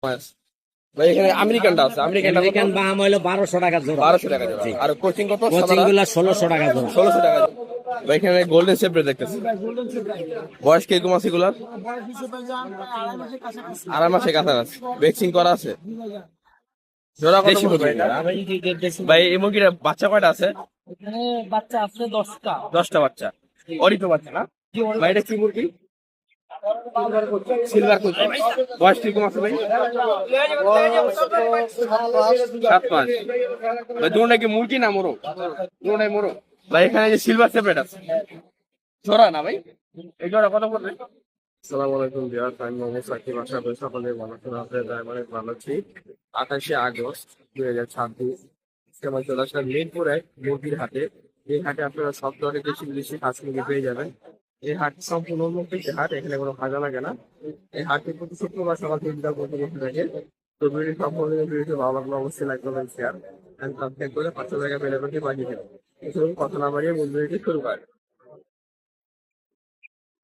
ভাই এখানে আমেরিকানটা আছে, আমেরিকান বাহাম হলো 1200 টাকা জোড়া। 1200 টাকা জোড়া। আর কোচিং কত? কোচিং গুলা 1600 টাকা জোড়া। 1600 টাকা জোড়া। ভাই এখানে গোল্ডেন সেপ্রেট দেখতেছি, বয়স কিরকম আছে এগুলার? 2.5 মাসের কাছাকাছি। ভ্যাকসিন করা আছে। জোড়া কত পড়বে এটা? ভাই এই মুরগির বাচ্চা কয়টা আছে? এখানে বাচ্চা আছে 10টা। 10টা বাচ্চা। অরিতো বাচ্চা না ভাই? এটা কি মুরগি? Silver coaching. বয়স কিরকম আছে ভাই? 7 মাস। ভাই দুটো নাকি মুরগি না মোরগ? দুটোটাই মোরগ। ভাই এখানে যে সিলভার সেপারেট আছে, জোড়া না ভাই? এই জোড়া কত পড়বে? আসসালামু আলাইকুম ভিউয়ার্স, আমি মোহাম্মদ সাকিব। আশা করি সকলে ভালো আছেন। আপনাদের অনেক ভালো আছি। 28শে আগস্ট 2026 আমার চলে আসলাম মিরপুরে মুরগির হাটে। এই হাটে আপনারা সব ধরনের দেশি বিদেশি হাঁস মুরগি পেয়ে যাবেন। এই হাট সম্পূর্ণ উন্মুক্ত একটি হাট, এখানে কোনো ভাজা লাগে না। এই হাটটি প্রতি শুক্রবার সকাল 3টা পর্যন্ত বসে থাকে। তো ভিডিও সম্পূর্ণ ভিডিওটি ভালো লাগলো অবশ্যই লাইক করবেন, শেয়ার এন্ড সাবস্ক্রাইব করে 500 টাকা বেল আইকনটি বাজিয়ে দেবেন। চলুন কথা না বাড়িয়ে মূল ভিডিওটি শুরু করি।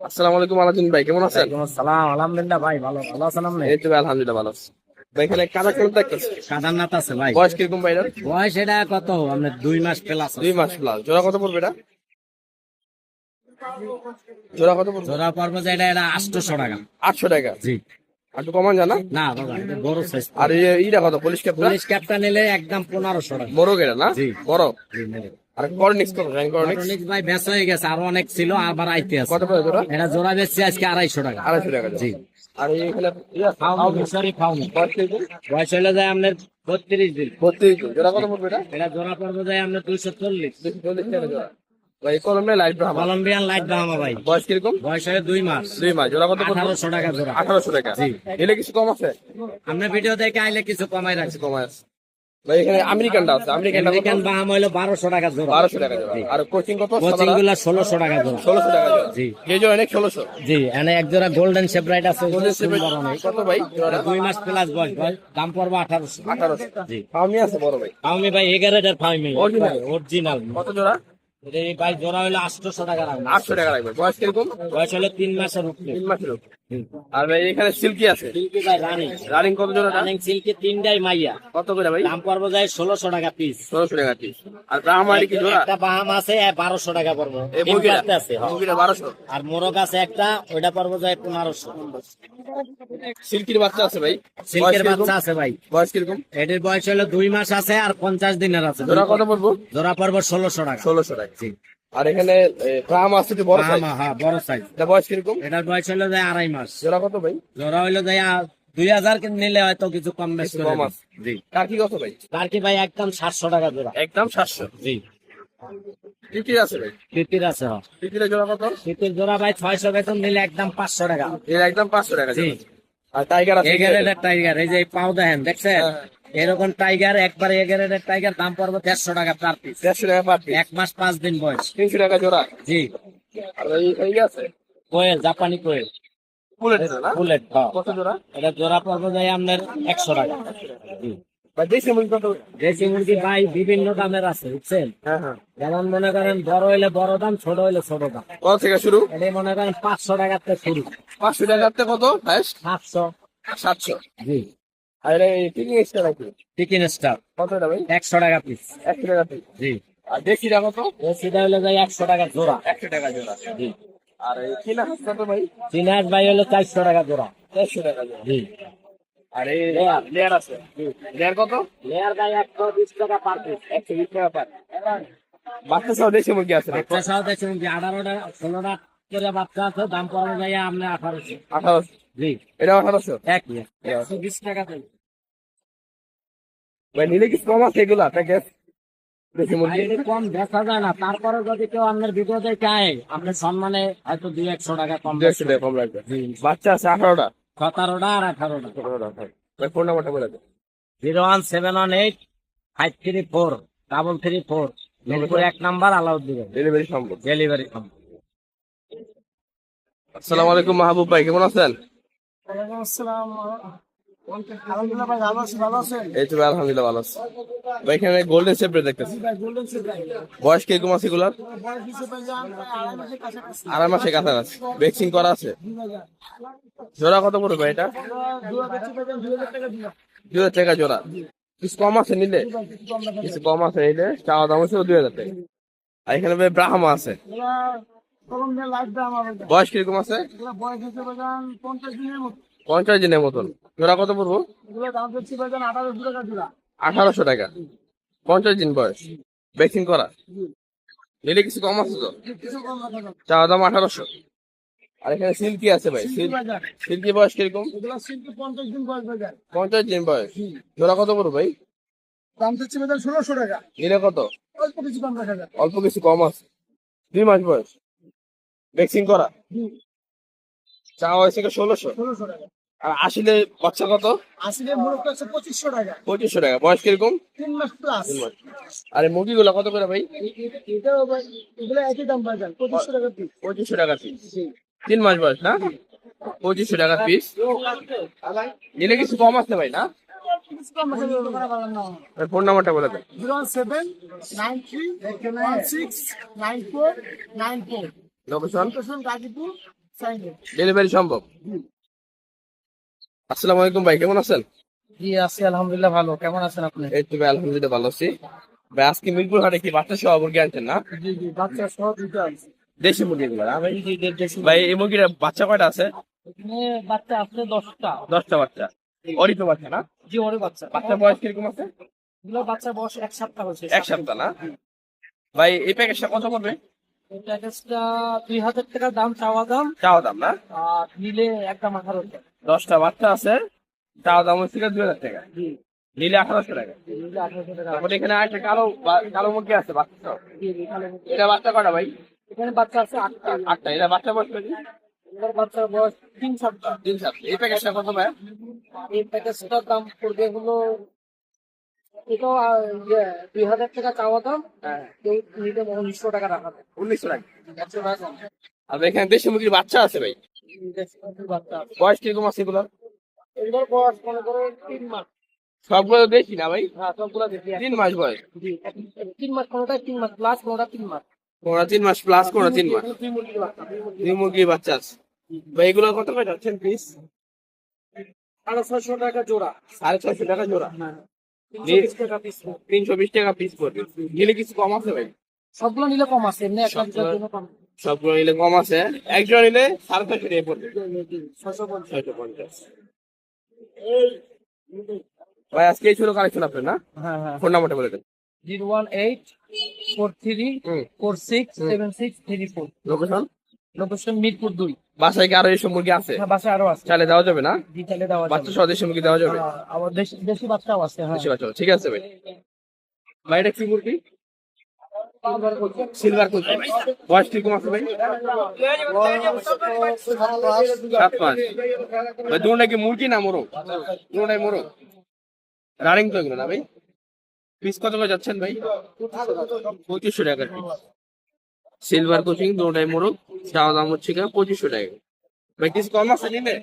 আসসালামু আলাইকুম আলাদিন ভাই, কেমন আছেন? ওয়ালাইকুম আসসালাম। আলহামদুলিল্লাহ ভাই, ভালো আছেন আপনি? এই তো ভাই আলহামদুলিল্লাহ ভালো আছি। ভাই এখানে কাদা কেমন দেখতেছি? কাদারনাথ আছে ভাই। বয়স কিরকম ভাই এটার? বয়স এটা কত? আপনার 2 মাস প্লাস। 2 মাস প্লাস। জোড়া কত পড়বে এটা? জোড়া কত পড়বে? জোড়া পড়বে যে এটা 800 টাকা। 800 টাকা। জি। আর একটু কমান জানা? না বাবা, এটা বড় সাইজ। আর এইটা কত? Police cap? পুলিশ ক্যাপটা নিলে একদম 1500 টাকা। বড় কেটা না? জি। বড়। জি মেরে। আর করনিক্স কত? র্যাঙ্ক করনিক্স অনেক ভাই বেচ হয়ে গেছে, আরো অনেক ছিল, আবার আইতে আছে। কত করে জোড়া? এটা জোড়া বেচছি আজকে 250 টাকা। 250 টাকা। জি। আর এইখানে সরি ফাউমি। বয়স কিরকম? বয়স হলে যায় আপনার 32 দিন। 32 দিন। জোড়া কত পড়বে এটা? এটা জোড়া পড়বে যায় আপনার 240। 240 টাকা জোড়া। ভাই কলমে লাইট ব্রাহ্মা। কলম্বিয়ান লাইট বাহামা ভাই। বয়স কিরকম? বয়স হলে 2 মাস। 2 মাস। জোড়া কত পড়বে? 1800 টাকা জোড়া। 1800 টাকা। জি। এলে কিছু কম আছে? আপনার ভিডিও দেখে আইলে কিছু কমাই রাখছি। কম আছে। ভাই এখানে আমেরিকানটা আছে, আমেরিকানটা কত? আমেরিকান বাহামা হলো 1200 টাকা জোড়া। 1200 টাকা জোড়া। আর কোচিং কত? কোচিং গুলা 1600 টাকা জোড়া। 1600 টাকা জোড়া। জি। এই জোড়া অনেক 1600। জি, এনে এক জোড়া গোল্ডেন শেপরাইট আছে। কত ভাই? 2 মাস প্লাস বয়স ভাই। দাম পড়বে 1800। 1800। জি। ফার্মি আছে বড় ভাই? ফাউমি ভাই 11টার ফাউমি। Original? অরিজিনাল। কত জোড়া? এই ভাই জোড়া হলো 800 টাকা রাখবে। 800 টাকা লাগবে। বয়স কিরকম? বয়স হলো 3 মাসের উপরে। 3 মাসের উপর। আর ভাই এখানে সিল্কি আছে। সিল্কি ভাই রানিং। রানিং কত জোড়া? রানিং সিল্কি 3টাই মাইয়া। কত করে ভাই? দাম পড়বে যায় 1600 টাকা পিস। 1600 টাকা পিস। আর ব্রাহ্মাড়ি কি জোড়া? একটা বাহাম আছে 1200 টাকা পড়বে। এই মুরগিটা আছে। হ্যাঁ। মুরগিটা 1200। আর মোরগ আছে একটা, ওইটা পড়বে যায় 1500। সিল্কির বাচ্চা আছে ভাই? সিল্কের বাচ্চা আছে ভাই। বয়স কিরকম? এটির বয়স হলো 2 মাস আছে আর 50 দিনের আছে। জোড়া কত পড়বো? জোড়া পড়বে 1600 টাকা। 1600 টাকা। জি। আর এখানে ব্রাহ্ম আছে একটু বড় সাইজ। হ্যাঁ বড় সাইজ। এটা বয়স কিরকম? এটার বয়স হলো যায় 2.5 মাস। জোড়া কত ভাই? জোড়া হইলো যায় 2000 নিলে হয়তো কিছু কম বেশ কিছু করে কম দেব। আছে। জি। কার কি কত ভাই? তার কি ভাই একদম 700 টাকা জোড়া। একদম 700। জি। টিকির আছে ভাই? তিতির আছে। হ্যাঁ। টিকিরের জোড়া কত? তিতির জোড়া ভাই 600 বেতন নিলে একদম 500 টাকা। এর একদম 500 টাকা জি। জোড়া। আর টাইগার আছে? এগারেটের টাইগার, এই যে পাও দেখেন, দেখছেন? হ্যাঁ। এরকম টাইগার একবার এগারেটের টাইগার দাম পড়বে 150 টাকা পার পিস। 150 টাকা পার পিস। 1 মাস 5 দিন বয়স। 300 টাকা জোড়া। জি। আর ভাই এই আছে কোয়েল, জাপানি কোয়েল। বুলেট আছে না? বুলেট। হ্যাঁ। কত জোড়া? এটা জোড়া পড়বে যায় আপনার 100 টাকা। জি। ভাই দেশি মুরগি কত? দেশি মুরগি ভাই বিভিন্ন দামের আছে, বুঝছেন? হ্যাঁ হ্যাঁ। যেমন মনে করেন বড় হইলে বড় দাম, ছোট হইলে ছোট দাম। কত থেকে শুরু? এটা মনে করেন 500 টাকার থেকে শুরু। 500 টাকার থেকে কত? হাইস্ট 700। 700। জি। আর এই পিকিং এক্সট্রা নাকি? চিকেন স্টার কত এটা ভাই? 100 টাকা পিস। 100 টাকা পিস। জি। আর দেশিটা কত? সেটা হইলে যায় 100 টাকা জোড়া। 100 টাকা জোড়া। জি। আর এই কিনা হাঁস কত ভাই? চিনার ভাই হলো 400 টাকা জোড়া। 400 টাকা জোড়া। জি। আর এই লেয়ার আছে? লেয়ার কত? লেয়ার ভাই 120 টাকা পার পিস। 120 টাকা পার। বাচ্চা সহ দেশি মুরগি আছে নাকি? বাচ্চা সহ দেখুন যে 18টা 16টা করে বাচ্চা আছে, দাম পড়বে যায় আপনার 1800। 1800। জি। এটা 1800। এক 120 টাকা দেন। ভাই নিলে কি কম আছে এগুলা প্যাকেজ? দেশি ভাই মুরগি এটা কম দেখা যায় না, তারপরে যদি কেউ আপনার ভিডিও দেখে আয়, আপনার সম্মানে হয়তো 200-100 টাকা কম। 150 টাকা কম রাখবে। জি। বাচ্চা আছে 18টা। 17টা আর 18টা। 18টা। ভাই ফোন নাম্বারটা বলে দেন। 01718 534 মিরপুর 1 নাম্বার, আলাউদ্দিন। ডেলিভারি সম্ভব? ডেলিভারি। আসসালামু আলাইকুম মাহবুব ভাই, কেমন আছেন? ওয়ালাইকুম আসসালাম। আলহামদুলিল্লাহ ভাই, ভালো আছি। ভালো আছেন? এই তো ভাই আলহামদুলিল্লাহ ভালো আছি। ভাই এখানে গোল্ডেন সেপ্রেট দেখতেছি, ভাই গোল্ডেন সেট ভাই। বয়স কিরকম আছে এগুলার? বয়স হিসেবে ভাই জান ভাই 2.5 মাসের কাছাকাছি। 2.5 মাসের কাছাকাছি। ভ্যাকসিন করা আছে? জোড়া কত পড়বে ভাই এটা? 2,000 টাকা জোড়া। কিছু কম আছে নিলে? কিছু কম আছে নিলে, চাওয়া দাম হচ্ছে 2,000 টাকা। আর এখানে ভাই ব্রাহ্মা আছে। বয়স কিরকম আছে? 50 দিনের মতন। জোড়া কত পড়বো? 1800 টাকা। 50 দিন বয়স, ভ্যাকসিন করা। নিলে কিছু কম আছে তো? চাওয়া দাম 1800। আর এখানে সিল্কি আছে ভাই। সিল্কি বয়স কিরকম? 50 দিন বয়স। জোড়া কত পড়বো ভাই? দাম চাচ্ছি বাজার 1600 টাকা। নিলে কত? অল্প কিছু কম রাখা যায়। অল্প কিছু কম আছে। 2 মাস বয়স, ভ্যাকসিন করা। চাওয়া হয়েছে 1600। 1600 টাকা। আর আসলে বাচ্চা কত? আসলে মূলত আছে 2500 টাকা। 2500 টাকা। বয়স কিরকম? 3 মাস প্লাস। 3 মাস। আর এই মুরগিগুলো কত করে ভাই? এটাও ভাই, এগুলো একই দাম বাজার 2500 টাকা পিস। 2500 টাকা পিস। 3 মাস বয়স না? 2500 টাকা পিস। নিলে কিছু কম আছে ভাই না? কিছু কম রাখা যাবে না। ফোন নাম্বারটা বলে দেন। 0793169494। Location? Location Gazipur signboard. Delivery সম্ভব? আসসালামু আলাইকুম ভাই, কেমন আছেন? জি আছি আলহামদুলিল্লাহ, ভালো। কেমন আছেন আপনি? এই তো ভাই আলহামদুলিল্লাহ ভালো আছি। ভাই আজকে মিরপুর হাটে কি বাচ্চা সহ মুরগি আনছেন না? জি জি, বাচ্চা সহ দুটো আছে। দেশি মুরগিগুলো না ভাই? ভাই এই মুরগির বাচ্চা কয়টা আছে? এখানে বাচ্চা আছে 10টা। 10টা বাচ্চা। অরিত বাচ্চা না? জি, ওরে বাচ্চা। বাচ্চার বয়স কিরকম আছে? এগুলো বাচ্চা বয়স 1 সপ্তাহ হয়েছে। 1 সপ্তাহ না? ভাই এই প্যাকেজটা কত পড়বে? এই প্যাকেজটা 2000 টাকা দাম, চাওয়া দাম। চাওয়া দাম না? আর নিলে একদম 18 টাকা। 10টা বাচ্চা আছে, চাওয়া দাম হচ্ছে 2000 টাকা। নিলে 1800 টাকা। নিলে 1800 টাকা। তারপরে এখানে একটা কালো মুরগি আছে বাচ্চা সহ। জি, এখানে এটা বাচ্চা কয়টা ভাই? এখানে বাচ্চা আছে 8টা। 8টা। এটা বাচ্চা বয়স কত? এটার বাচ্চার বয়স 3 সপ্তাহ। 3 সপ্তাহ। এই প্যাকেজটা কত ভাই? এই প্যাকেজটার দাম পড়বে হলো, এটাও 2000 টাকা চাওয়া দাম। হ্যাঁ, কেউ নিলে 1900 টাকা রাখা যায়। 1900 টাকা। 100 টাকা কম। আর ভাই এখানে দেশি মুরগির বাচ্চা আছে ভাই। বাচ্চা আছে। বয়স কিরকম আছে এগুলো? এগুলোর বয়স মনে করো 3 মাস। সবগুলো দেশি না ভাই? হ্যাঁ, সবগুলা দেখি। 3 মাস বয়স। জি, 3 মাস, কোনোটা 3 মাস প্লাস, কোনোটা 3 মাস। কোনটা 3 মাস প্লাস, কোনটা 3 মাস। দুই মুরগির বাচ্চা। 2 মুরগির বাচ্চা আছে ভাই। এগুলো কত করে যাচ্ছেন পিস? 650 টাকা জোড়া। 650 টাকা জোড়া। 320 টাকা পিস। 320 টাকা পিস পড়বে। নিলে কিছু কম আছে ভাই? সবগুলো নিলে কম আছে, এমনি একটা সবগুলো- জন্য কম। সবগুলো নিলে কম আছে। একজন নিলে 650 টাকা পড়বে। 650। 650। ভাই আজকে এই ছিল কালেকশন আপনার না? হ্যাঁ হ্যাঁ। ফোন নাম্বারটা বলে দেন। 01843467634। লোকেশন? লোকেশন মিরপুর 2। বাসায় কি আরো এইসব মুরগি আছে? হ্যাঁ, বাসায় আরো আছে। চাইলে দেওয়া যাবে না? ডিটেলে দেওয়া বাচ্চা যাবে। সহ দেশি মুরগি দেওয়া যাবে? আবার দেশি বাচ্চাও আছে। হ্যাঁ, দেশি বাচ্চা। ঠিক আছে ভাই। ভাই এটা কি মুরগি? সিলভার কুচি। বয়স কিরকম আছে ভাই? 7 মাস। ভাই দুটো নাকি মুরগি না মোরগ? দুটোটাই মোরগ। রানিং তো এগুলো না ভাই? পিস কত করে যাচ্ছেন ভাই? 2500 টাকা পিস। সিলভার কোচিং, দুটোটাই মোরগ। চাওয়া দাম হচ্ছে 2500 টাকা। ভাই কিছু কম আছে নিলে?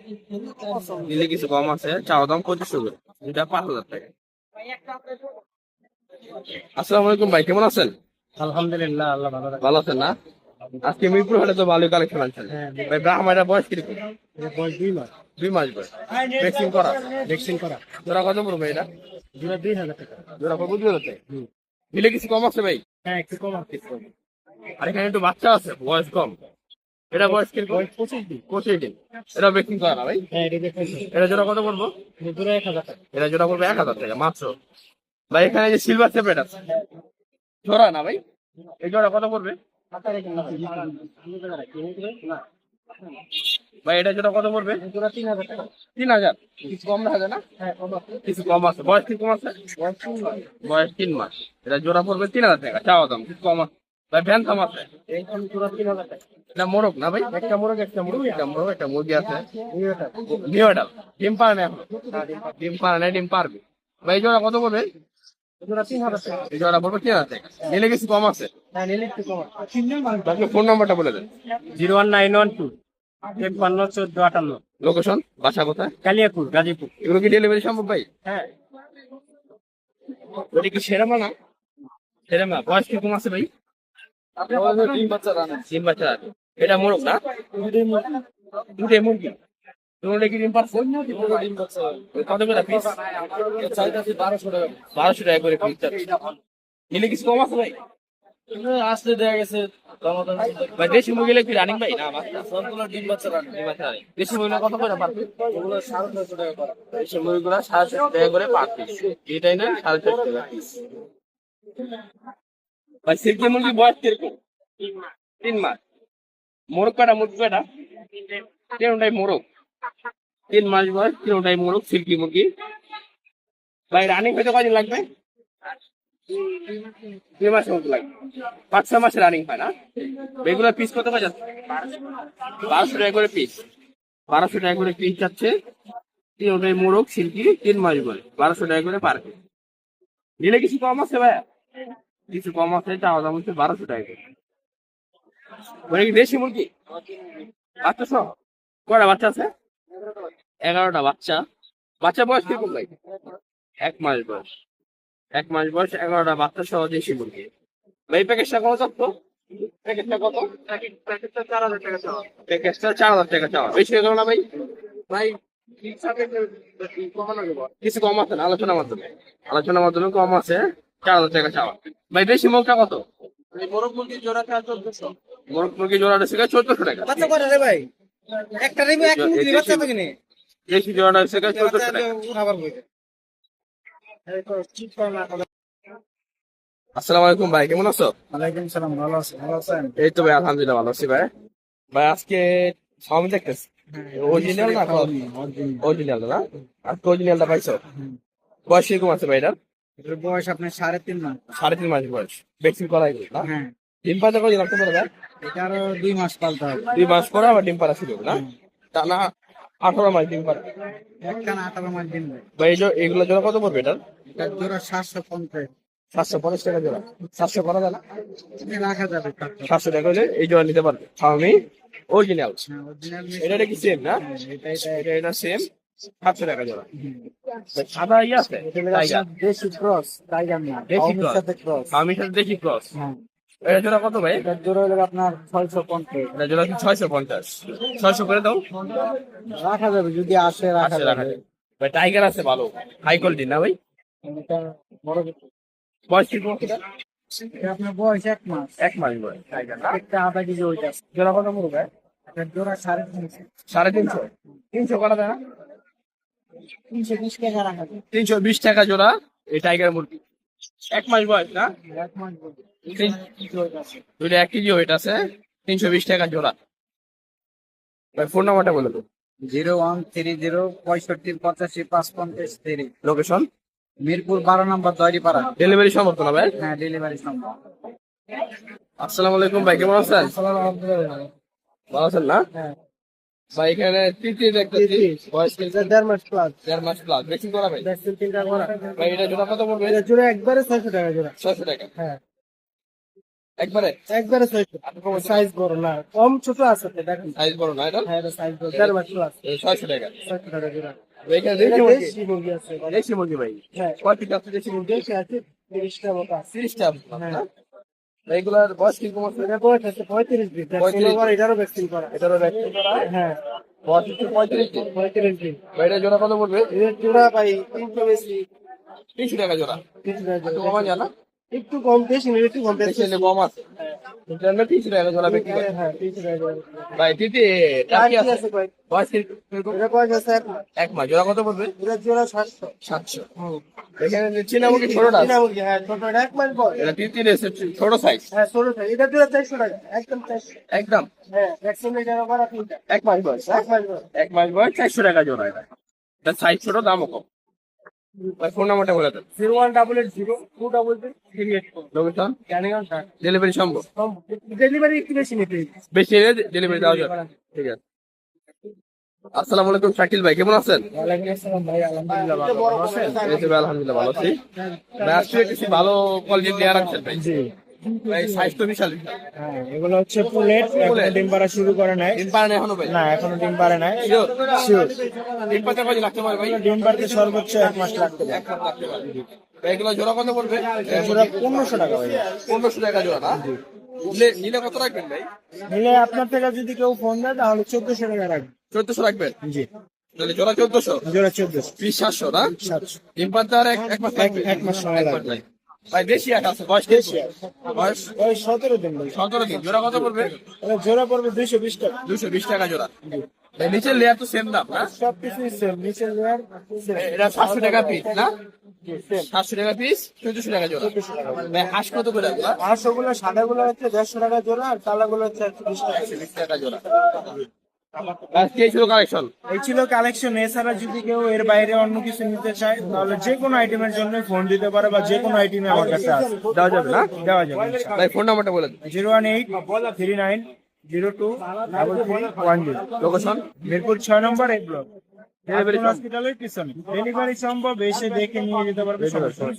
নিলে কিছু কম আছে। চাওয়া দাম 2500 করে। এটা 5000 টাকা। আসসালামু আলাইকুম ভাই, কেমন আছেন? আলহামদুলিল্লাহ, আল্লাহ ভালো রাখে। ভালো আছেন না? আজকে মিরপুর হাটে তো ভালোই কালেকশন আনছেন ভাই। ব্রাহ্মাটা বয়স কিরকম? বয়স 2 মাস। 2 মাস বয়স। ভ্যাকসিন করা। ভ্যাকসিন করা। জোড়া কত পড়বে এটা? জোড়া 2000 টাকা। জোড়া পড়বে 2000 টাকা। নিলে কিছু কম আছে ভাই? হ্যাঁ, একটু কম আছে। আর এখানে একটু বাচ্চা আছে, বয়স কম। এটা বয়স কিরকম? 25 দিন। 25 দিন। এটা ভ্যাকসিন করা না ভাই? হ্যাঁ, এটা দেখেন। এটা জোড়া কত পড়বো? জোড়া 1000 টাকা। এটা জোড়া পড়বে 1000 টাকা মাত্র। ভাই এখানে যে সিলভার সেপারেট আছে, জোড়া না ভাই? এই জোড়া কত পড়বে? ভাই এটা জোড়া কত পড়বে? জোড়া 3000 টাকা। 3000। কিছু কম রাখা যায় না? হ্যাঁ, কম আছে। কিছু কম আছে। বয়স কিরকম আছে? বয়স 3 মাস। এটা জোড়া পড়বে 3000 টাকা। চাওয়া দাম কিছু কম আছে। ভাই ভ্যানসাম আছে। এইখান জোড়া 3000 টাকা। এটা মোরগ না ভাই? একটা মোরগ, একটা মুরগি, একটা মোরগ, একটা মুরগি আছে। নিউডাল। ডিম পারে না এখন? ডিম পারে না, ডিম পারবে। ভাই এই জোড়া কত পড়বে? জোড়া 3000 টাকা। এই জোড়া পড়বে 3000 টাকা। নিলে কিছু কম আছে। হ্যাঁ, নিলে একটু কম আছে। আপনি ফোন নাম্বারটা বলে দেন। 01912 511458। লোকেশন? বাসা কোথায়? কালিয়াকুর, গাজীপুর। এগুলো কি ডেলিভারি সম্ভব ভাই? হ্যাঁ। ওটা কি সেরামা না? সেরামা। বয়স কিরকম আছে ভাই? 3 বাচ্চা। এটা মোরগ না? দুটোই মুরগি। দুটোটা কি ডিম পারছে? কত করে পিস? 1200 টাকা করে পিস যাচ্ছে। নিলে কিছু কম আছে ভাই? আসলে দেখা গেছে ভাই দেশি মুরগি কি রানিং ভাই না বাচ্চা? সবগুলো ডিম বাচ্চা রাখে। ডিম বাচ্চা রানিং। দেশি মুরগি কত করে পার পিস? ওগুলো 650 টাকা করে। দেশি মুরগিগুলো 750 টাকা করে পার পিস। এটাই না 750 টাকা পিস। ভাই সিল্কি মুরগি বয়স কিরকম? 3 মাস। মোরগ কয়টা মুরগি কয়টা? তিনটাই মোরগ। 3 মাস বয়স, তিনটাই মোরগ সিল্কি মুরগি। ভাই রানিং হইতে কয়দিন লাগবে? 2 মাসের মতো লাগবে। 5-6 মাসে রানিং হয় না? রেগুলার পিস কত করে যাচ্ছে? 1200 টাকা করে পিস। 1200 টাকা করে পিস যাচ্ছে। তিনটাই মোরগ সিল্কি 3 মাস বয়স, 1200 টাকা করে পার পিস। নিলে কিছু কম আছে ভাইয়া? কিছু কম আছে, চাওয়া দাম হচ্ছে 1200 টাকা করে। মানে কি দেশি মুরগি? বাচ্চা সহ? কয়টা বাচ্চা আছে? 11টা বাচ্চা। বাচ্চা বয়স কিরকম ভাই? 1 মাস বয়স। 1 মাস বয়স, 11টা বাচ্চা সহ দেশি মুরগি। ভাই প্যাকেজটা কত চাচ্ছ? প্যাকেজটা কত? প্যাকেজটা 4000 টাকা চাওয়া। প্যাকেজটা 4000 টাকা চাওয়া। বেশি হয়ে গেল না ভাই? ভাই কিছু কম আছে না আলোচনার মাধ্যমে? আলোচনার মাধ্যমে কম আছে, 4000 টাকা চাওয়া। ভাই দেশি মুরগটা কত? মোরগ মুরগি জোড়া 1400। মোরগ মুরগি জোড়াটা ছিল 1400 টাকা। বাচ্চা কয়টা রে ভাই? একটা রেমু এক মুরগি বাচ্চা তো কিনে। দেশি জোড়াটা ছিল 1400 টাকা। খাবার বই। এই তো ঠিক করে না করে। আসসালামু আলাইকুম ভাই, কেমন আছো? ওয়ালাইকুম সালাম, ভালো আছি, ভালো আছেন? এই তো ভাই আলহামদুলিল্লাহ ভালো আছি ভাই। ভাই আজকে ফার্ম দেখতেছি অরিজিনাল না? অরিজিনাল না? আজকে অরিজিনালটা পাইছো? বয়স কিরকম আছে ভাই এটার? এটার বয়স আপনার 3.5 মাস। 3.5 মাস বয়স। ভ্যাকসিন করাই না? হ্যাঁ, ডিম পাতা কদিন রাখতে পারে ভাই? এটা আরো 2 মাস পালতে হবে। 2 মাস পরে আবার ডিম পাড়া শুরু হবে না? টানা 18 মাস ডিম পাড়া। একটানা 18 মাস দিন ভাই। ভাই এগুলো জোড়া কত পড়বে এটার? এটার জোড়া 750 750 টাকা জোড়া। 700 করা যায় না? রাখা যাবে। 700 টাকা হলে এই জোড়া নিতে পারবে। Fermi original. অরিজিনাল এটা কি সেম না? এটা সেম 700 টাকা জোড়া। ভাই সাদা ইয়ে আছে টাইগার। দেশি ক্রস, টাইগার না, দেশি ফার্মের cross। সাথে ক্রস। ফার্মির সাথে দেখি ক্রস। হ্যাঁ, এটা জোড়া কত ভাই? এটার জোড়া হলো আপনার 650। এটা জোড়া কি 650? 600 করে দাও। রাখা যাবে যদি আসে, রাখা আচ্ছা, রাখা যাবে। যাবে। ভাই টাইগার আছে ভালো, হাই কোয়ালিটি না ভাই? এটা বড় বয়স কিরকম এটা? এটা আপনার বয়স 1 মাস। 1 মাস বয়স টাইগার না? একটা আধা কেজি ওইটা আছে। জোড়া কত পড়বে? এটার জোড়া 350। 350? 300 করা যায় না? 320 টাকা রাখা যাবে। 320 টাকা জোড়া এই টাইগার মুরগি। 1 মাস বয়স না? 1 মাস বলবে। দুইটা 1 কেজি ওয়েট আছে, 320 টাকা জোড়া। ভাই ফোন নাম্বারটা বলে দাও। 0130 65 85 553। লোকেশন? মিরপুর 12 নম্বর দয়রিপাড়া। ডেলিভারি সম্ভব তো না ভাই? হ্যাঁ, ডেলিভারি সম্ভব। আসসালামু আলাইকুম ভাই, কেমন আছেন? আলহামদুলিল্লাহ। ভালো আছেন না? হ্যাঁ, ভাই এখানে তিতি দেখতেছি, বয়স কিন্তু 1.5 মাস প্লাস। 1.5 মাস প্লাস। ভ্যাকসিন করা ভাই? ভ্যাকসিন 3টা করা। ভাই এটা জোড়া কত পড়বে? এটা জোড়া একবারে 600 টাকা জোড়া। 600 টাকা হ্যাঁ, একবারে? একবারে 600। সাইজ বড় না, কম ছোট আছে তো দেখেন। সাইজ বড় না এটা? হ্যাঁ, এটা সাইজ বড়। 1.5 মাস প্লাস। 600 টাকা। 600 টাকা জোড়া। ভাই এখানে এটা দেশি মুরগি? দেশি মুরগি আছে। দেশি মুরগি ভাই হ্যাঁ, কয় পিস আছে দেশি মুরগি? দেশি আছে 30টা মতো আছে। 30টা। হ্যাঁ। এইগুলার বয়স কিরকম আছে? এটা বয়স আছে 35 দিন। 35 এবার এটারও ভ্যাকসিন করা। এটারও ভ্যাকসিন করা? হ্যাঁ, বয়স হচ্ছে 35 দিন। 35 দিন। ভাই এটা জোড়া কত পড়বে? এদের জোড়া ভাই 300 বেশি। 300 টাকা জোড়া। 300 টাকা একটু জোড়া। কমা যায় না? একটু কম, বেশি না, একটু কম বেশি বেশি। হলে কম আছে। এটা আমরা 300 টাকা জোড়া বিক্রি করি। হ্যাঁ, 300 টাকা জোড়া। ভাই তিতি আর টাকি কি আছে? আছে কয়? বয়স কিরকম? এটা বয়স আছে 1 মাস। 1 মাস। জোড়া কত পড়বে? এদের জোড়া 700। 700। এখানে যে চীনা মুরগি ছোটটা আছে, চীনা মুরগি, হ্যাঁ, ছোট, এটা 1 মাস বয়স। এটা তিতি এসে ছোট সাইজ হ্যাঁ, ছোট সাইজ। এদের জোড়া 400 টাকা, একদম 400। একদম। হ্যাঁ, ভ্যাকসিন এটারও করা 3টা। 1 মাস বয়স। 1 মাস বয়স। 1 মাস বয়স 400 টাকা জোড়া। এটা সাইজ ছোট, দামও কম। ভাই ফোন নাম্বারটা বলে দেন। 01880 233 384। লোকেশন? ক্যানিং ঘাট। ডেলিভারি সম্ভব? ডেলিভারি একটু বেশি নিতে। বেশি এলে ডেলিভারি দেওয়া যাবে। ঠিক আছে। আসসালামু আলাইকুম শাকিল ভাই, কেমন আছেন? ওয়ালাইকুম আসসালাম ভাই, আলহামদুলিল্লাহ ভালো আছেন? এই তো ভাই আলহামদুলিল্লাহ ভালো আছি। ভাই আজকে কিছু ভালো কোয়ালিটির দেওয়া রাখছেন ভাই। ভাই সাইজ তো বিশাল বিশাল। হ্যাঁ, এগুলো হচ্ছে পুলেট, এখনো ডিম পাড়া শুরু করে নাই। ডিম পাড়া নেই এখনো ভাই? না, এখনো ডিম পাড়ে নাই। Sure? শিওর। ডিম পাড়তে কয়দিন লাগতে পারে ভাই? ডিম পাড়তে সর্বোচ্চ 1 মাস লাগবে। 1 মাস লাগতে পারে। ভাই এগুলো জোড়া কত পড়বে? জোড়া 1500 টাকা ভাই। 1500 টাকা জোড়া না? নিলে কত রাখবেন ভাই? নিলে আপনার থেকে যদি কেউ ফোন দেয় তাহলে 1400 টাকা রাখবে। 1400 রাখবেন? জি। তাহলে জোড়া 1400, জোড়া 1400, পিস 700 না? 700, ডিম পাড়তে আর এক মাস লাগবে। এক মাস সময় লাগবে। লাগবে। ভাই দেশি আট আছে, বয়স কি? বয়স ওই 17 দিন ভাই। 17 দিন। জোড়া কত পড়বে? ওটা জোড়া পড়বে 220 টাকা। 220 টাকা জোড়া। এই নিচের লেয়ার তো সেম দাম না? সবকিছুই সেম, নিচের লেয়ার এটা 700 টাকা পিস না? 700 টাকা পিস, 1400 টাকা জোড়া। ভাই হাঁস কত করে এগুলা? 500 গুলো, সাদা গুলো হচ্ছে 150 টাকা জোড়া, আর কালা গুলো হচ্ছে 120 টাকা। 120 টাকা জোড়া। আর কি ছিল কালেকশন? এই ছিল কালেকশন। এছাড়া যদি কেউ এর বাইরে অন্য কিছু নিতে চায় তাহলে যে কোনো আইটেমের জন্য ফোন দিতে পারে, বা যে কোনো আইটেমে আমার কাছে আছে, দেওয়া যাবে না? দেওয়া যাবে ইনশাআল্লাহ। ভাই ফোন নাম্বারটা বলে দিন। 01839023310। লোকেশন? মিরপুর 6 নম্বর এক ব্লক, Delivery সম্ভব? হসপিটালের পিছনে। ডেলিভারি সম্ভব, এসে দেখে নিয়ে যেতে পারবে, সমস্যা নেই।